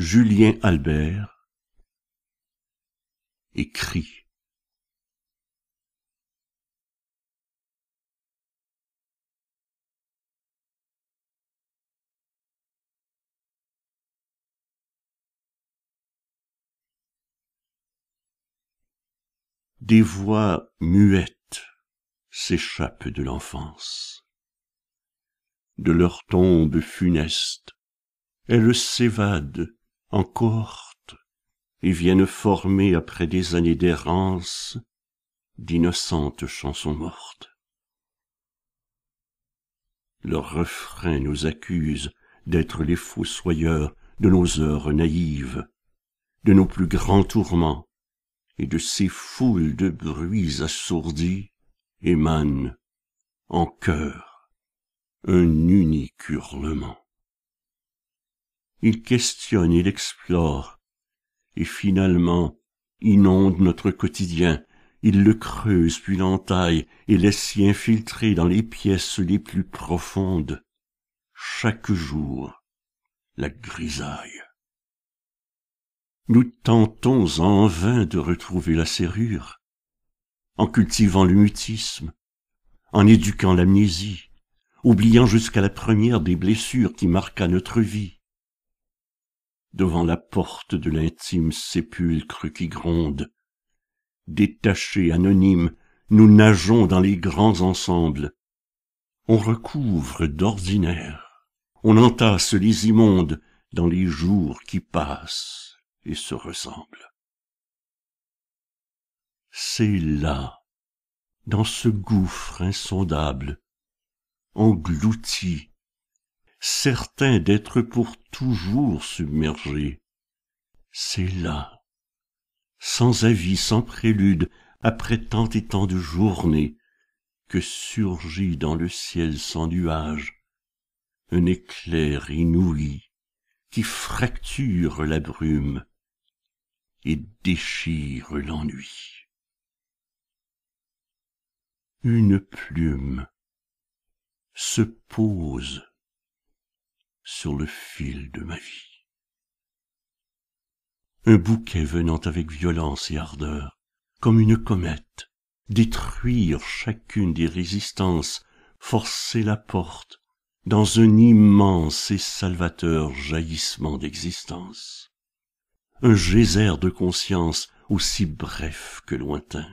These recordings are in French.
Julien Albert écrit. Des voix muettes s'échappent de l'enfance. De leur tombe funeste, elles s'évadent en cohorte et viennent former après des années d'errance d'innocentes chansons mortes. Leurs refrains nous accusent d'être les fossoyeurs de nos heures naïves, de nos plus grands tourments, et de ces foules de bruits assourdis émane en chœur un unique hurlement. Il questionne, il explore, et finalement inonde notre quotidien. Il le creuse puis l'entaille et laisse s'y infiltrer dans les pièces les plus profondes, chaque jour la grisaille. Nous tentons en vain de retrouver la serrure, en cultivant le mutisme, en éduquant l'amnésie, oubliant jusqu'à la première des blessures qui marqua notre vie. Devant la porte de l'intime sépulcre qui gronde, détachés, anonymes, nous nageons dans les grands ensembles. On recouvre d'ordinaire, on entasse les immondes dans les jours qui passent et se ressemblent. C'est là, dans ce gouffre insondable, englouti, certain d'être pour toujours submergé. C'est là, sans avis, sans prélude, après tant et tant de journées, que surgit dans le ciel sans nuage un éclair inouï qui fracture la brume et déchire l'ennui. Une plume se pose sur le fil de ma vie. Un bouquet venant avec violence et ardeur, comme une comète, détruire chacune des résistances, forcer la porte dans un immense et salvateur jaillissement d'existence. Un geyser de conscience aussi bref que lointain.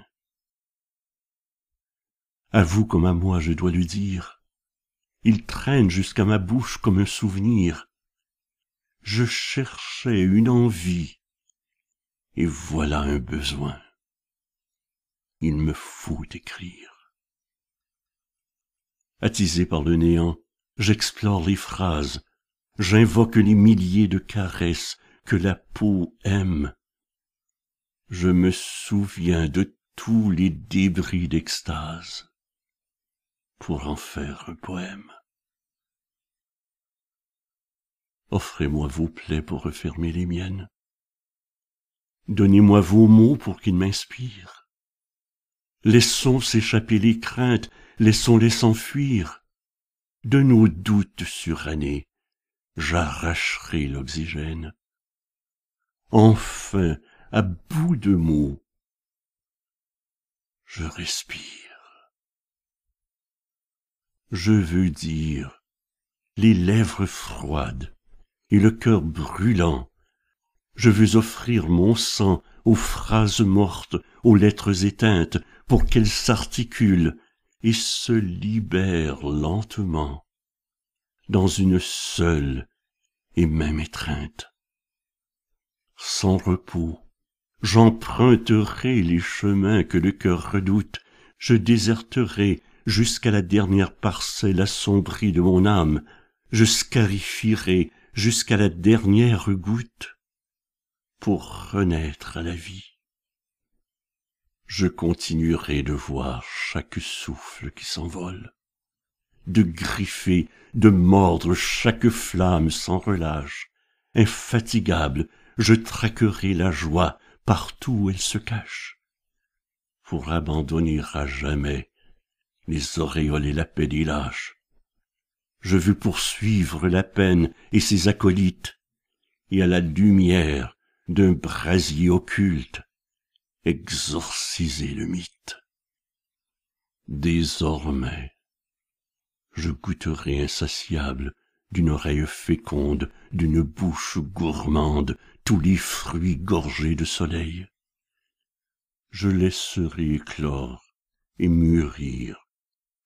À vous comme à moi je dois le dire, il traîne jusqu'à ma bouche comme un souvenir. Je cherchais une envie, et voilà un besoin. Il me faut écrire. Attisé par le néant, j'explore les phrases, j'invoque les milliers de caresses que la peau aime. Je me souviens de tous les débris d'extase pour en faire un poème. Offrez-moi vos plaies pour refermer les miennes. Donnez-moi vos mots pour qu'ils m'inspirent. Laissons s'échapper les craintes, laissons-les s'enfuir. De nos doutes surannés, j'arracherai l'oxygène. Enfin, à bout de mots, je respire. Je veux dire, les lèvres froides et le cœur brûlant, je veux offrir mon sang aux phrases mortes, aux lettres éteintes, pour qu'elles s'articulent et se libèrent lentement dans une seule et même étreinte. Sans repos, j'emprunterai les chemins que le cœur redoute, je déserterai jusqu'à la dernière parcelle assombrie de mon âme, je scarifierai jusqu'à la dernière goutte pour renaître à la vie. Je continuerai de voir chaque souffle qui s'envole, de griffer, de mordre chaque flamme sans relâche. Infatigable, je traquerai la joie partout où elle se cache, pour abandonner à jamais les auréoles et la paix des lâches. Je veux poursuivre la peine et ses acolytes, et à la lumière d'un brasier occulte, exorciser le mythe. Désormais, je goûterai insatiable d'une oreille féconde, d'une bouche gourmande, tous les fruits gorgés de soleil. Je laisserai éclore et mûrir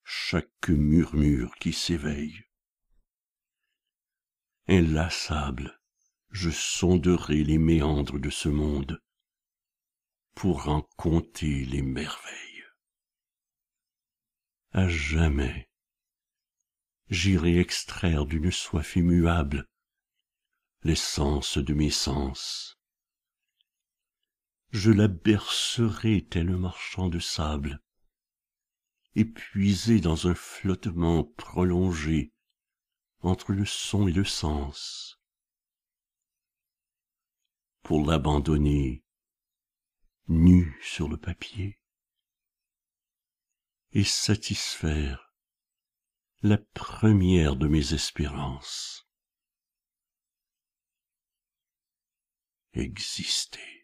chaque murmure qui s'éveille. Inlassable, je sonderai les méandres de ce monde pour en compter les merveilles. À jamais, j'irai extraire d'une soif immuable l'essence de mes sens. Je la bercerai tel un marchand de sable, épuisé dans un flottement prolongé entre le son et le sens, pour l'abandonner nu sur le papier et satisfaire la première de mes espérances, exister.